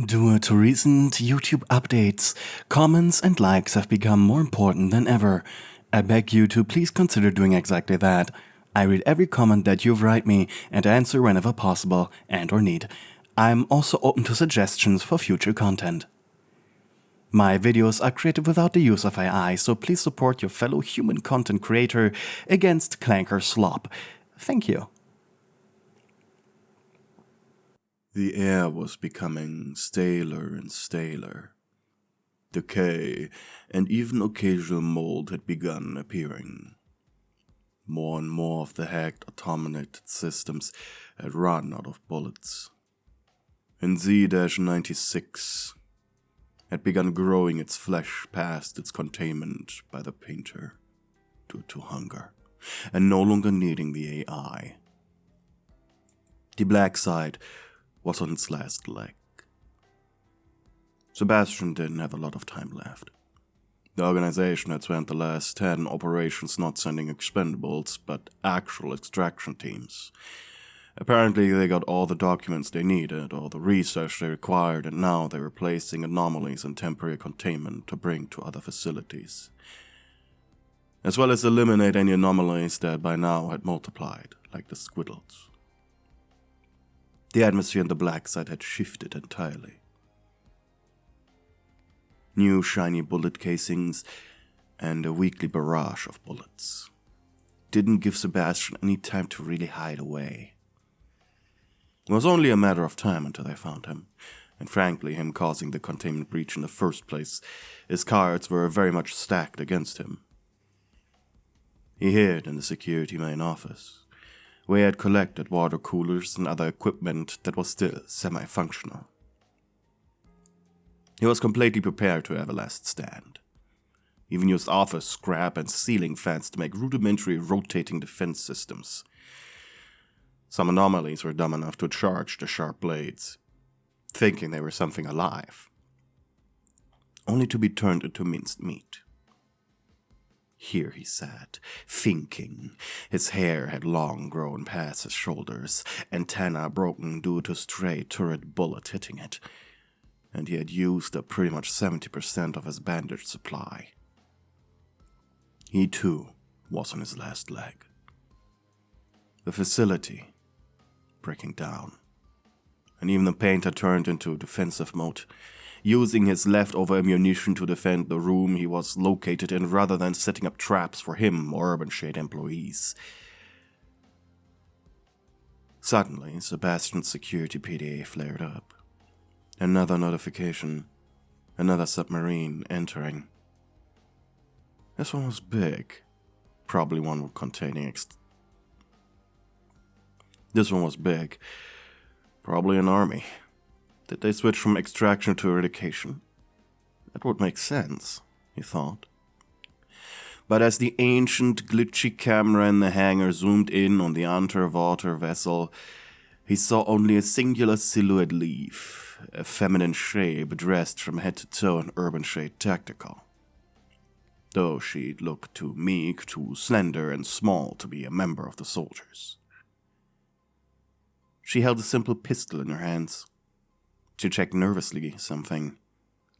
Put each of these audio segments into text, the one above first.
Due to recent YouTube updates, comments and likes have become more important than ever. I beg you to please consider doing exactly that. I read every comment that you write me and answer whenever possible and or need. I'm also open to suggestions for future content. My videos are created without the use of AI, so please support your fellow human content creator against clanker slop. Thank you. The air was becoming staler and staler. Decay and even occasional mold had begun appearing. More and more of the hacked automated systems had run out of bullets. And Z-96 had begun growing its flesh past its containment by the painter due to hunger, and no longer needing the AI. The black side was on its last leg. Sebastian didn't have a lot of time left. The organization had spent the last 10 operations not sending expendables, but actual extraction teams. Apparently they got all the documents they needed, all the research they required, and now they were placing anomalies in temporary containment to bring to other facilities. As well as eliminate any anomalies that by now had multiplied, like the squiddles. The atmosphere on the black side had shifted entirely. New shiny bullet casings and a weekly barrage of bullets didn't give Sebastian any time to really hide away. It was only a matter of time until they found him, and frankly, him causing the containment breach in the first place, his cards were very much stacked against him. He hid in the security main office, where he had collected water coolers and other equipment that was still semi-functional. He was completely prepared to have a last stand. Even used office scrap and ceiling fans to make rudimentary rotating defense systems. Some anomalies were dumb enough to charge the sharp blades, thinking they were something alive, only to be turned into minced meat. Here he sat, thinking. His hair had long grown past his shoulders, antenna broken due to a stray turret bullet hitting it, and he had used up pretty much 70% of his bandage supply. He too was on his last leg. The facility breaking down, and even the painter turned into defensive mode, using his leftover ammunition to defend the room he was located in rather than setting up traps for him or Urban Shade employees. Suddenly, Sebastian's security PDA flared up. Another notification. Another submarine entering. This one was big. Probably one containing This one was big. Probably an army. Did they switch from extraction to eradication? That would make sense, he thought. But as the ancient, glitchy camera in the hangar zoomed in on the underwater vessel, he saw only a singular silhouette leave, a feminine shape dressed from head to toe in Urban Shade tactical. Though she looked too meek, too slender and small to be a member of the soldiers. She held a simple pistol in her hands. She checked nervously something,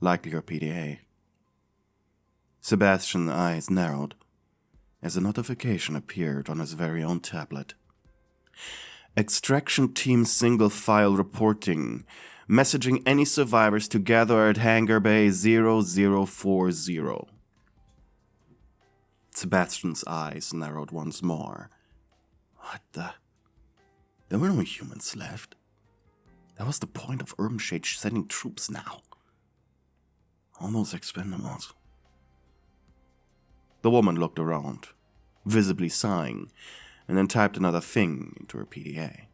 likely her PDA. Sebastian's eyes narrowed as a notification appeared on his very own tablet. Extraction team single file reporting, messaging any survivors to gather at Hangar Bay 0040. Sebastian's eyes narrowed once more. What the? There were no humans left. That was the point of Urban Shade sending troops now. Almost expendables. The woman looked around, visibly sighing, and then typed another thing into her PDA.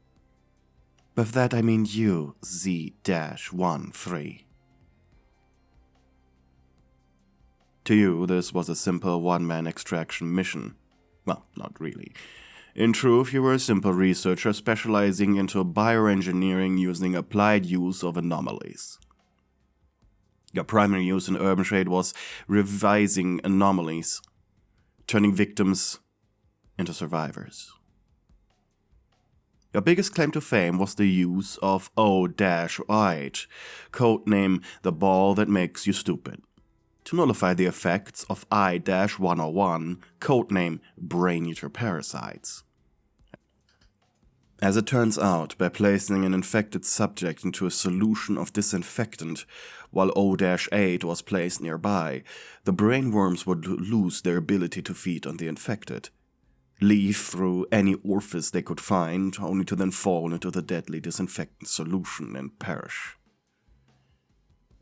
By that I mean you, Z-13. To you, this was a simple one-man extraction mission. Well, not really. In truth, you were a simple researcher specializing into bioengineering using applied use of anomalies. Your primary use in Urban Shade was revising anomalies, turning victims into survivors. Your biggest claim to fame was the use of O-8, codename the ball that makes you stupid, to nullify the effects of I-101, codename brain eater parasites. As it turns out, by placing an infected subject into a solution of disinfectant while O-8 was placed nearby, the brainworms would lose their ability to feed on the infected, leave through any orifice they could find, only to then fall into the deadly disinfectant solution and perish.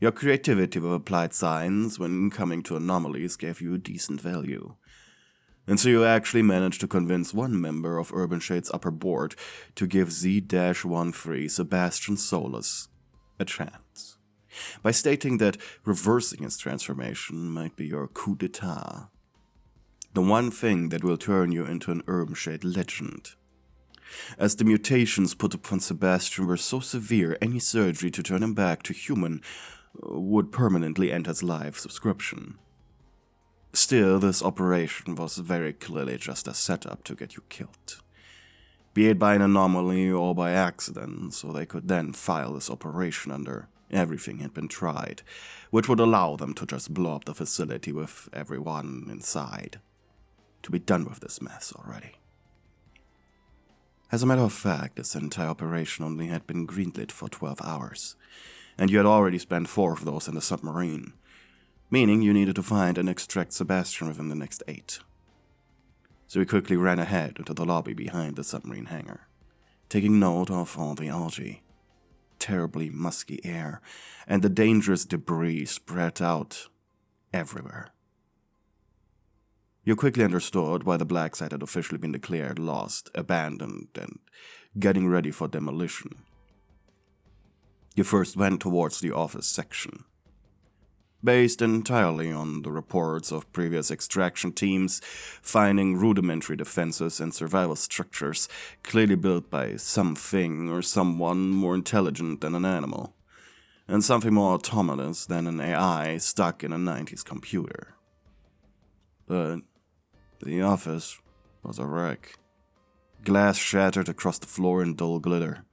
Your creativity with applied science when coming to anomalies gave you a decent value. And so you actually managed to convince one member of Urban Shade's upper board to give Z-13 Sebastian Solus a chance, by stating that reversing his transformation might be your coup d'etat. The one thing that will turn you into an Urban Shade legend. As the mutations put upon Sebastian were so severe, any surgery to turn him back to human would permanently end his life subscription. Still, this operation was very clearly just a setup to get you killed, be it by an anomaly or by accident, so they could then file this operation under everything had been tried, which would allow them to just blow up the facility with everyone inside. To be done with this mess already. As a matter of fact, this entire operation only had been greenlit for 12 hours, and you had already spent 4 of those in the submarine, meaning you needed to find and extract Sebastian within the next 8. So we quickly ran ahead into the lobby behind the submarine hangar, taking note of all the algae, terribly musky air, and the dangerous debris spread out everywhere. You quickly understood why the black site had officially been declared lost, abandoned, and getting ready for demolition. You first went towards the office section. Based entirely on the reports of previous extraction teams, finding rudimentary defenses and survival structures clearly built by something or someone more intelligent than an animal, and something more autonomous than an AI stuck in a 90s computer. But the office was a wreck. Glass shattered across the floor in dull glitter,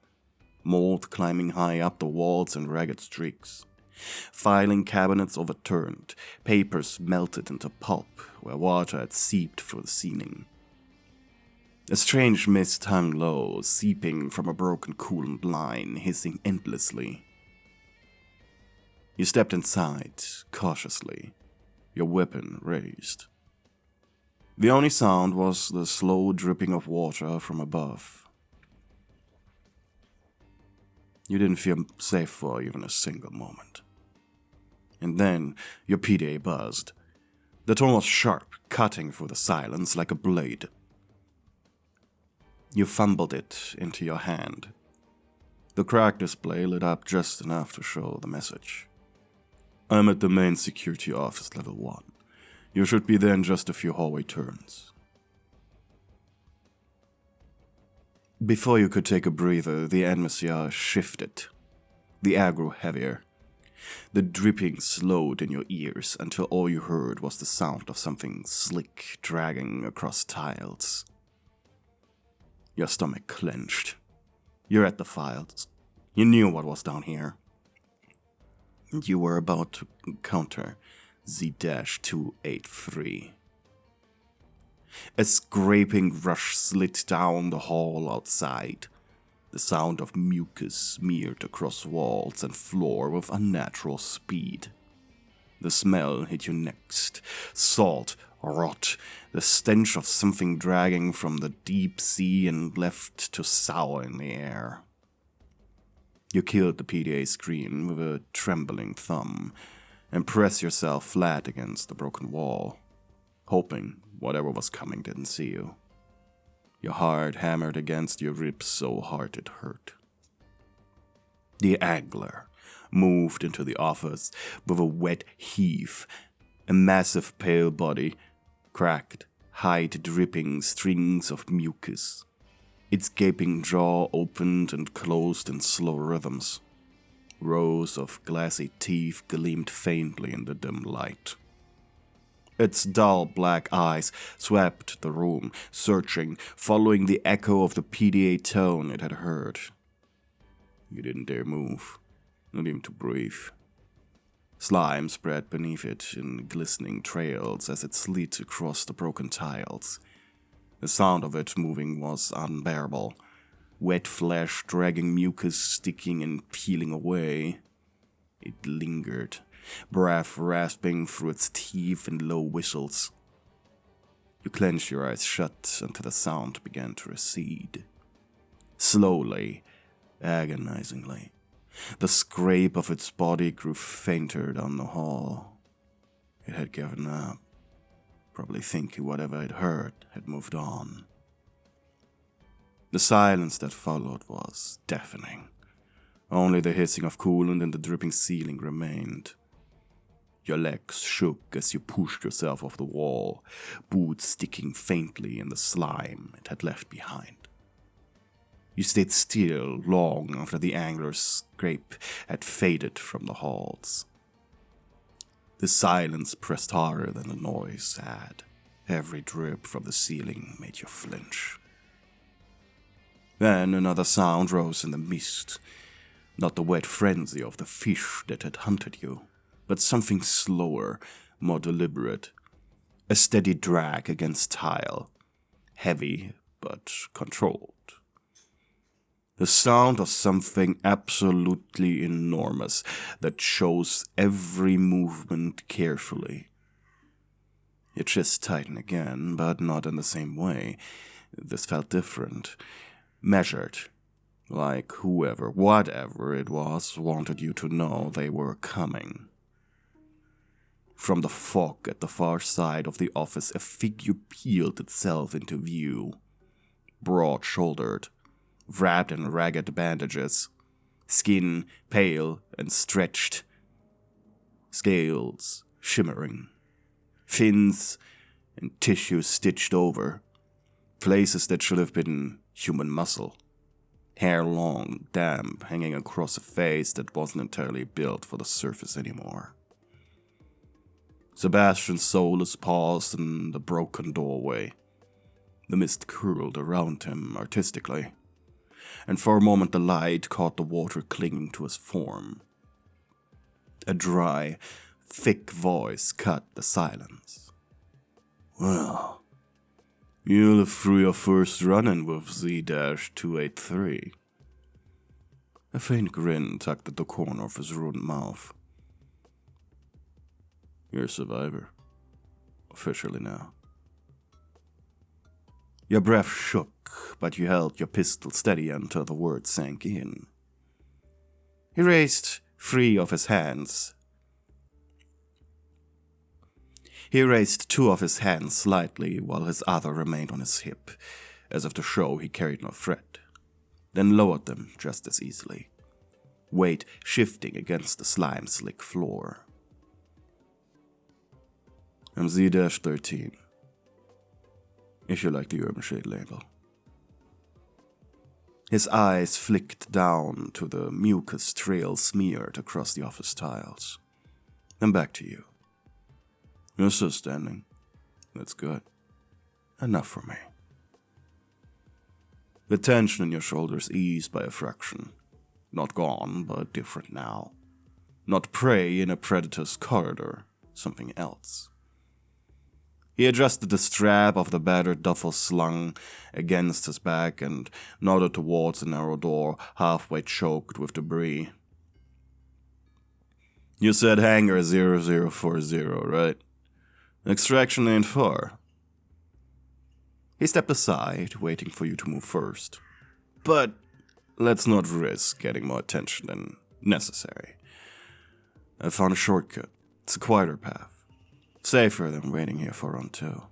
mold climbing high up the walls in ragged streaks. Filing cabinets overturned, papers melted into pulp where water had seeped through the ceiling. A strange mist hung low, seeping from a broken coolant line, hissing endlessly. You stepped inside, cautiously, your weapon raised. The only sound was the slow dripping of water from above. You didn't feel safe for even a single moment. And then your PDA buzzed. The tone was sharp, cutting through the silence like a blade. You fumbled it into your hand. The cracked display lit up just enough to show the message. I'm at the main security office, level 1. You should be there in just a few hallway turns. Before you could take a breather, the atmosphere shifted. The air grew heavier. The dripping slowed in your ears until all you heard was the sound of something slick dragging across tiles. Your stomach clenched. You're at the files. You knew what was down here. And you were about to encounter Z-283. A scraping rush slid down the hall outside. The sound of mucus smeared across walls and floor with unnatural speed. The smell hit you next. Salt, rot, the stench of something dragging from the deep sea and left to sour in the air. You killed the PDA screen with a trembling thumb and pressed yourself flat against the broken wall, hoping whatever was coming didn't see you. Your heart hammered against your ribs so hard it hurt. The angler moved into the office with a wet heave, a massive pale body, cracked, hide dripping strings of mucus. Its gaping jaw opened and closed in slow rhythms. Rows of glassy teeth gleamed faintly in the dim light. Its dull black eyes swept the room, searching, following the echo of the PDA tone it had heard. You didn't dare move, not even to breathe. Slime spread beneath it in glistening trails as it slid across the broken tiles. The sound of it moving was unbearable. Wet flesh dragging mucus sticking and peeling away. It lingered, breath rasping through its teeth in low whistles. You clenched your eyes shut until the sound began to recede. Slowly, agonizingly, the scrape of its body grew fainter down the hall. It had given up, probably thinking whatever it heard had moved on. The silence that followed was deafening. Only the hissing of coolant and the dripping ceiling remained. Your legs shook as you pushed yourself off the wall, boots sticking faintly in the slime it had left behind. You stayed still long after the angler's scrape had faded from the halls. The silence pressed harder than the noise had. Every drip from the ceiling made you flinch. Then another sound rose in the mist. Not the wet frenzy of the fish that had hunted you, but something slower, more deliberate. A steady drag against tile, heavy but controlled. The sound of something absolutely enormous that chose every movement carefully. Your chest tightened again, but not in the same way. This felt different, measured, like whoever, whatever it was, wanted you to know they were coming. From the fog at the far side of the office, a figure peeled itself into view. Broad-shouldered, wrapped in ragged bandages, skin pale and stretched, scales shimmering, fins and tissue stitched over, places that should have been human muscle, hair long, damp, hanging across a face that wasn't entirely built for the surface anymore. Sebastian's soulless paused in the broken doorway. The mist curled around him artistically, and for a moment the light caught the water clinging to his form. A dry, thick voice cut the silence. Well, you live through your first run-in with Z-283. A faint grin tugged at the corner of his ruined mouth. You're a survivor. Officially now. Your breath shook, but you held your pistol steady until the words sank in. He raised two of his hands slightly while his other remained on his hip, as if to show he carried no threat, then lowered them just as easily, weight shifting against the slime-slick floor. I'm Z-13, if you like the Urban Shade label. His eyes flicked down to the mucus trail smeared across the office tiles. Then back to you. You're still standing. That's good. Enough for me. The tension in your shoulders eased by a fraction. Not gone, but different now. Not prey in a predator's corridor, something else. He adjusted the strap of the battered duffel slung against his back and nodded towards the narrow door, halfway choked with debris. You said hangar 0040, right? Extraction ain't far. He stepped aside, waiting for you to move first. But let's not risk getting more attention than necessary. I found a shortcut. It's a quieter path. Safer than waiting here for round 2.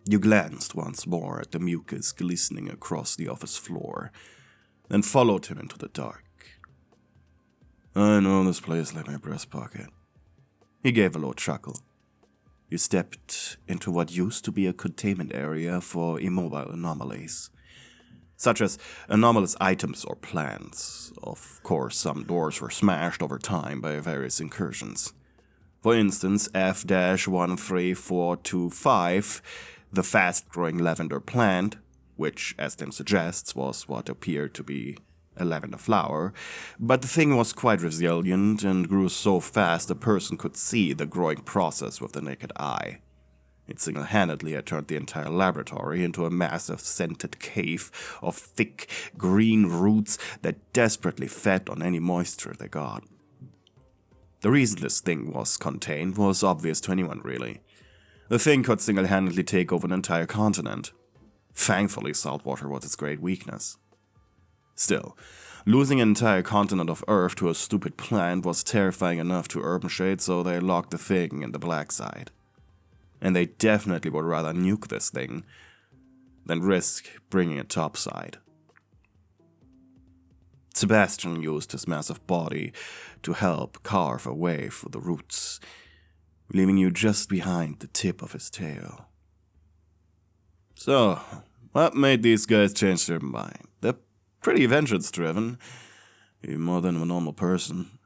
You glanced once more at the mucus glistening across the office floor, then followed him into the dark. I know this place like my breast pocket. He gave a low chuckle. You stepped into what used to be a containment area for immobile anomalies, such as anomalous items or plants. Of course, some doors were smashed over time by various incursions. For instance, F-13425, the fast-growing lavender plant, which, as the name suggests, was what appeared to be a lavender flower, but the thing was quite resilient and grew so fast a person could see the growing process with the naked eye. It single-handedly had turned the entire laboratory into a massive scented cave of thick, green roots that desperately fed on any moisture they got. The reason this thing was contained was obvious to anyone, really. The thing could single-handedly take over an entire continent. Thankfully, saltwater was its great weakness. Still, losing an entire continent of Earth to a stupid plant was terrifying enough to Urban Shade, so they locked the thing in the black side. And they definitely would rather nuke this thing than risk bringing it topside. Sebastian used his massive body to help carve a way through the roots, leaving you just behind the tip of his tail. So, what made these guys change their mind? They're pretty vengeance-driven, even more than a normal person.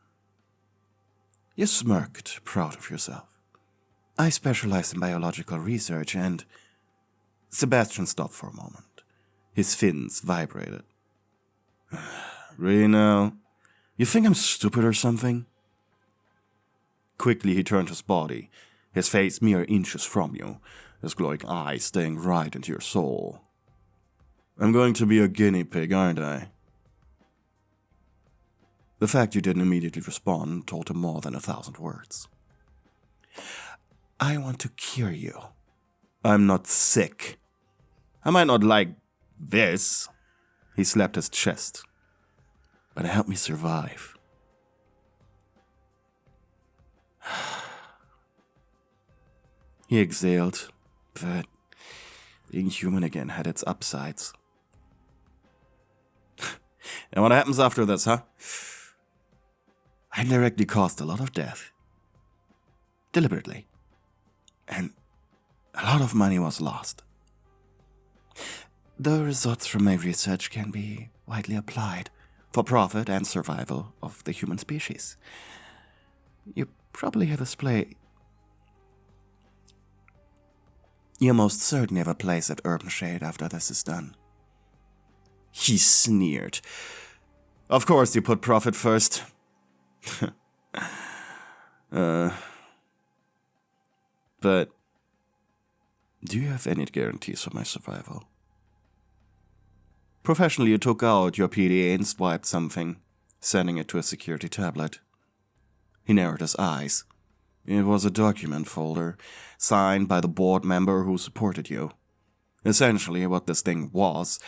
You smirked, proud of yourself. I specialize in biological research, and... Sebastian stopped for a moment. His fins vibrated. Really now? You think I'm stupid or something? Quickly he turned his body, his face mere inches from you, his glowing eyes staring right into your soul. I'm going to be a guinea pig, aren't I? The fact you didn't immediately respond told him more than 1,000 words. I want to cure you. I'm not sick. I might not like this. He slapped his chest. But help me survive. He exhaled, but being human again had its upsides. And what happens after this, huh? I indirectly caused a lot of death. Deliberately. And a lot of money was lost. The results from my research can be widely applied for profit and survival of the human species. You probably have You'll most certainly have a place at Urban Shade after this is done. He sneered. Of course you put profit first. But do you have any guarantees for my survival? Professionally, you took out your PDA and swiped something, sending it to a security tablet. He narrowed his eyes. It was a document folder, signed by the board member who supported you. Essentially, what this thing was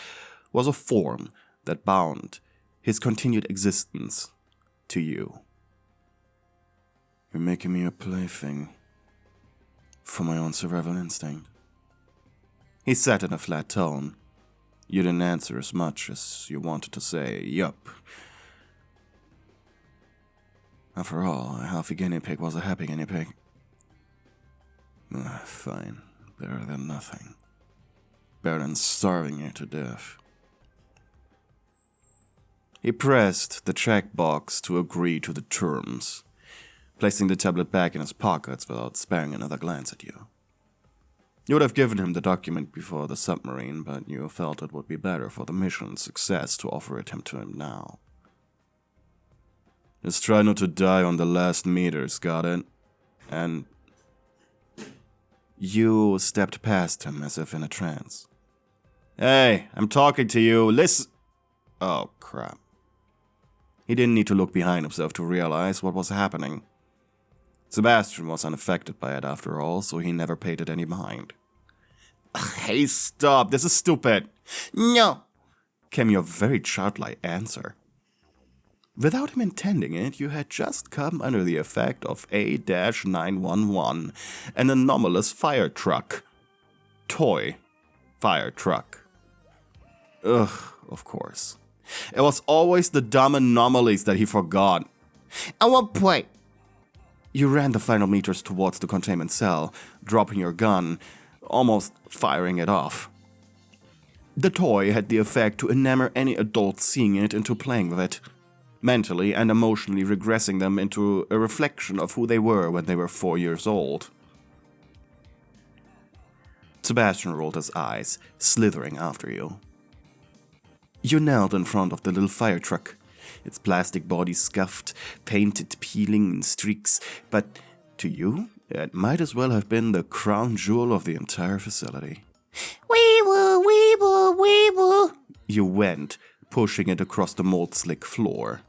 a form that bound his continued existence to you. You're making me a plaything for my own survival instinct. He said in a flat tone. You didn't answer as much as you wanted to say, yup. After all, a healthy guinea pig was a happy guinea pig. Fine. Better than nothing. Better than starving you to death. He pressed the checkbox to agree to the terms, placing the tablet back in his pockets without sparing another glance at you. You would have given him the document before the submarine, but you felt it would be better for the mission's success to offer it to him now. Just try not to die on the last meters, got it? And you stepped past him as if in a trance. Hey, I'm talking to you, listen. Oh, crap. He didn't need to look behind himself to realize what was happening. Sebastian was unaffected by it after all, so he never paid it any mind. Hey, stop, this is stupid. No, came your very childlike answer. Without him intending it, you had just come under the effect of A-911, an anomalous fire truck. Toy fire truck. Ugh, of course. It was always the dumb anomalies that he forgot. At what point? You ran the final meters towards the containment cell, dropping your gun, almost firing it off. The toy had the effect to enamor any adult seeing it into playing with it, mentally and emotionally regressing them into a reflection of who they were when they were 4 years old. Sebastian rolled his eyes, slithering after you. You knelt in front of the little fire truck, its plastic body scuffed, painted peeling in streaks, but to you, it might as well have been the crown jewel of the entire facility. Wee-woo, wee-woo, wee-woo. You went, pushing it across the mold-slick floor.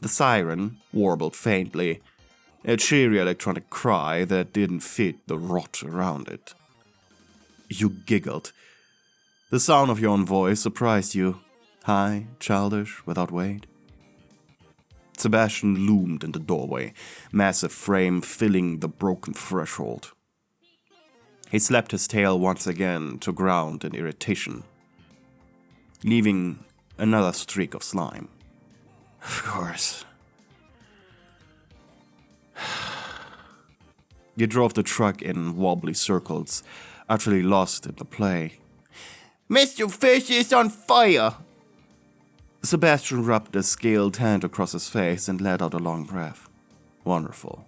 The siren warbled faintly, a cheery electronic cry that didn't fit the rot around it. You giggled. The sound of your own voice surprised you, high, childish, without weight. Sebastian loomed in the doorway, massive frame filling the broken threshold. He slapped his tail once again to ground in irritation, leaving another streak of slime. Of course. You drove the truck in wobbly circles, utterly lost in the play. Mr. Fish is on fire! Sebastian rubbed a scaled hand across his face and let out a long breath. Wonderful.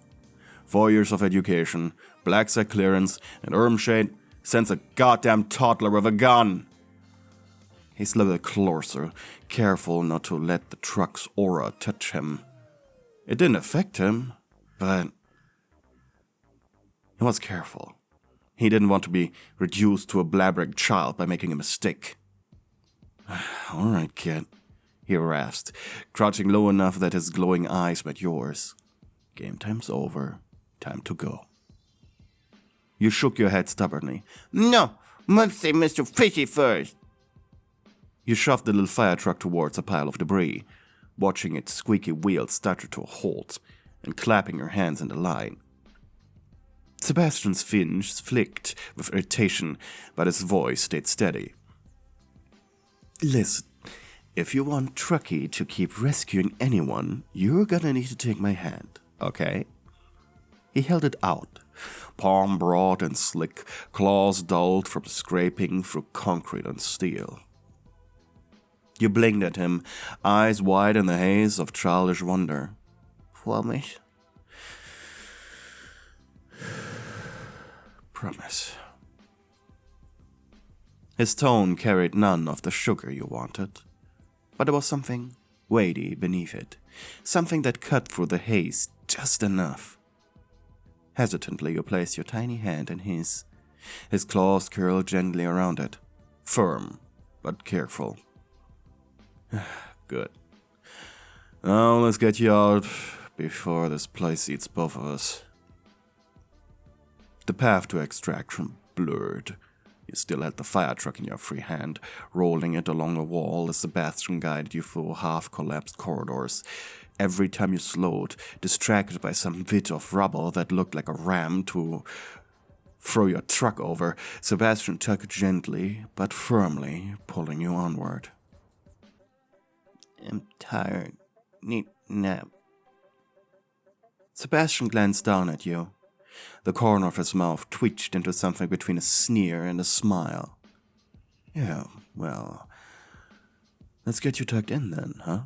4 years of education, black sack clearance, and Ermshade sends a goddamn toddler with a gun. He slithered closer, careful not to let the truck's aura touch him. It didn't affect him, but he was careful. He didn't want to be reduced to a blabbering child by making a mistake. All right, kid, he rasped, crouching low enough that his glowing eyes met yours. Game time's over. Time to go. You shook your head stubbornly. No, must say Mr. Fishy first. You shoved the little fire truck towards a pile of debris, watching its squeaky wheels stutter to a halt and clapping your hands in delight. Sebastian's fins flicked with irritation, but his voice stayed steady. Listen, if you want Truckee to keep rescuing anyone, you're gonna need to take my hand, okay? He held it out, palm broad and slick, claws dulled from scraping through concrete and steel. You blinked at him, eyes wide in the haze of childish wonder. Promise? Promise. His tone carried none of the sugar you wanted, but there was something weighty beneath it, something that cut through the haze just enough. Hesitantly, you placed your tiny hand in his. His claws curled gently around it, firm but careful. Good. Now let's get you out before this place eats both of us. The path to extraction blurred. You still had the fire truck in your free hand, rolling it along a wall as Sebastian guided you through half-collapsed corridors. Every time you slowed, distracted by some bit of rubble that looked like a ram to throw your truck over, Sebastian tugged gently but firmly, pulling you onward. I'm tired. Need nap. Sebastian glanced down at you. The corner of his mouth twitched into something between a sneer and a smile. Yeah, well, let's get you tucked in then, huh?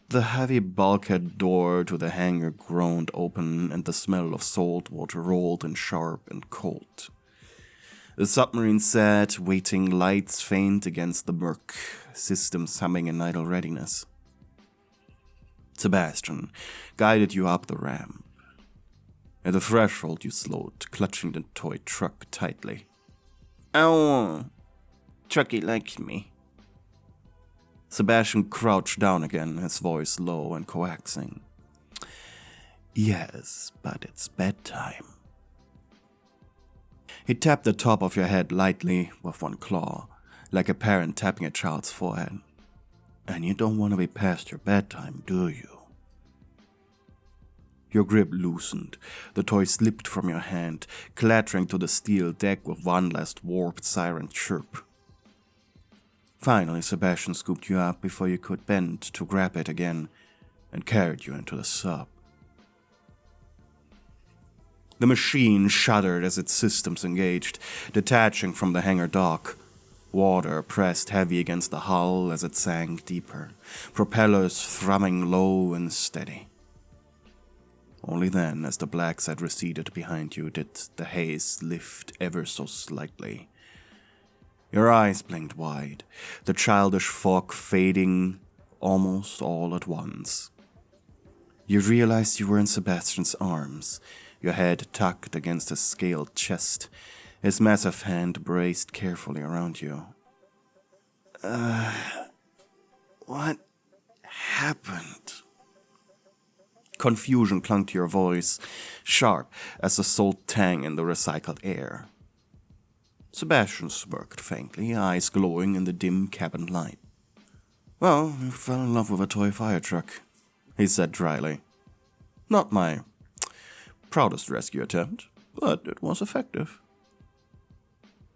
The heavy bulkhead door to the hangar groaned open and the smell of salt water rolled in sharp and cold. The submarine sat, waiting, lights faint against the murk, systems humming in idle readiness. Sebastian guided you up the ramp. At the threshold you slowed, clutching the toy truck tightly. Oh, Truckee likes me. Sebastian crouched down again, his voice low and coaxing. Yes, but it's bedtime. He tapped the top of your head lightly with one claw, like a parent tapping a child's forehead. And you don't want to be past your bedtime, do you? Your grip loosened. The toy slipped from your hand, clattering to the steel deck with one last warped siren chirp. Finally, Sebastian scooped you up before you could bend to grab it again and carried you into the sub. The machine shuddered as its systems engaged, detaching from the hangar dock. Water pressed heavy against the hull as it sank deeper, propellers thrumming low and steady. Only then, as the black side receded behind you, did the haze lift ever so slightly. Your eyes blinked wide, the childish fog fading almost all at once. You realized you were in Sebastian's arms, your head tucked against his scaled chest, his massive hand braced carefully around you. What happened? Confusion clung to your voice, sharp as the salt tang in the recycled air. Sebastian smirked faintly, eyes glowing in the dim cabin light. Well, you fell in love with a toy fire truck, he said dryly. Not my proudest rescue attempt, but it was effective.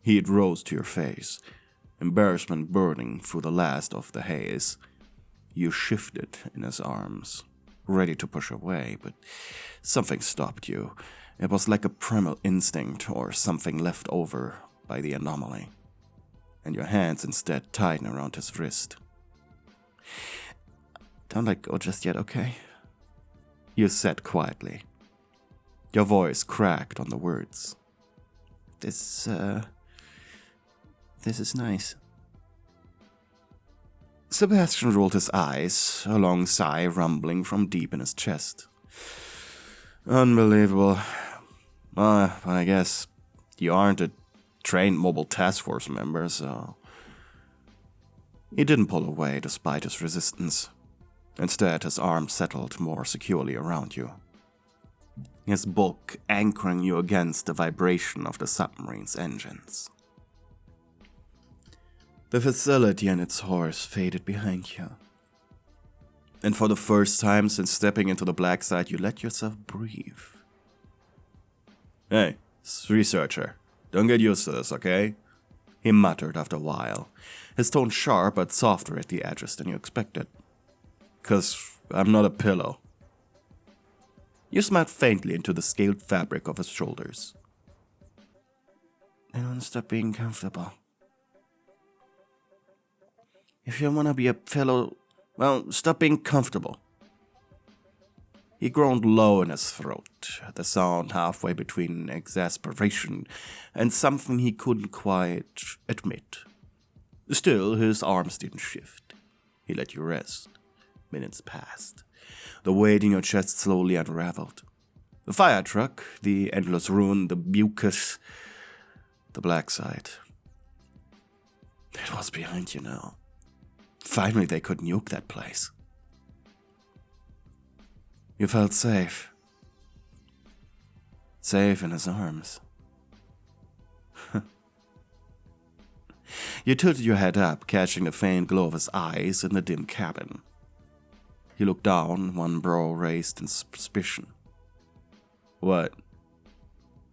Heat rose to your face, embarrassment burning through the last of the haze. You shifted in his arms, ready to push away, but something stopped you. It was like a primal instinct or something left over by the anomaly, and your hands instead tightened around his wrist. Don't let go just yet, okay? You said quietly. Your voice cracked on the words. This is nice. Sebastian rolled his eyes, a long sigh rumbling from deep in his chest. Unbelievable. But I guess you aren't a trained mobile task force member, so... He didn't pull away despite his resistance. Instead, his arm settled more securely around you, his bulk anchoring you against the vibration of the submarine's engines. The facility and its horse faded behind you. And for the first time since stepping into the black side, you let yourself breathe. Hey, researcher, don't get used to this, okay? He muttered after a while, his tone sharp but softer at the edges than you expected. 'Cause I'm not a pillow. You smiled faintly into the scaled fabric of his shoulders. I don't stop being comfortable. If you want to be a fellow, well, stop being comfortable. He groaned low in his throat, the sound halfway between exasperation and something he couldn't quite admit. Still, his arms didn't shift. He let you rest. Minutes passed. The weight in your chest slowly unraveled. The fire truck, the endless ruin, the mucus, the black side. It was behind you now. Finally, they could nuke that place. You felt safe. Safe in his arms. You tilted your head up, catching the faint glow of his eyes in the dim cabin. He looked down, one brow raised in suspicion. What?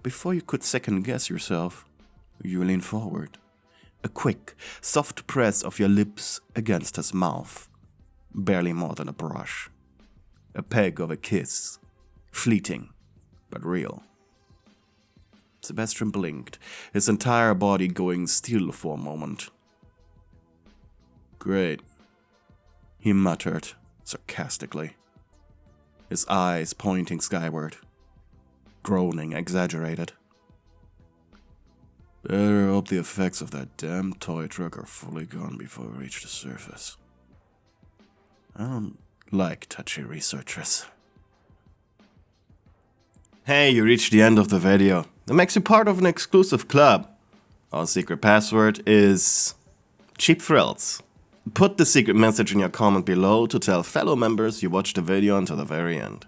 Before you could second-guess yourself, you leaned forward. A quick, soft press of your lips against his mouth. Barely more than a brush. A peg of a kiss. Fleeting, but real. Sebastian blinked, his entire body going still for a moment. Great, he muttered sarcastically, his eyes pointing skyward, groaning exaggerated. Better hope the effects of that damn toy truck are fully gone before we reach the surface. I don't like touchy researchers. Hey, you reached the end of the video. That makes you part of an exclusive club. Our secret password is Cheap Thrills. Put the secret message in your comment below to tell fellow members you watched the video until the very end.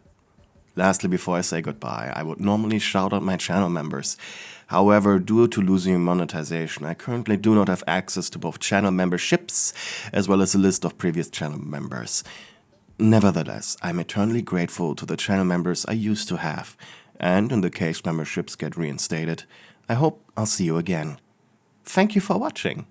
Lastly, before I say goodbye, I would normally shout out my channel members. However, due to losing monetization, I currently do not have access to both channel memberships as well as a list of previous channel members. Nevertheless, I'm eternally grateful to the channel members I used to have, and in the case memberships get reinstated, I hope I'll see you again. Thank you for watching.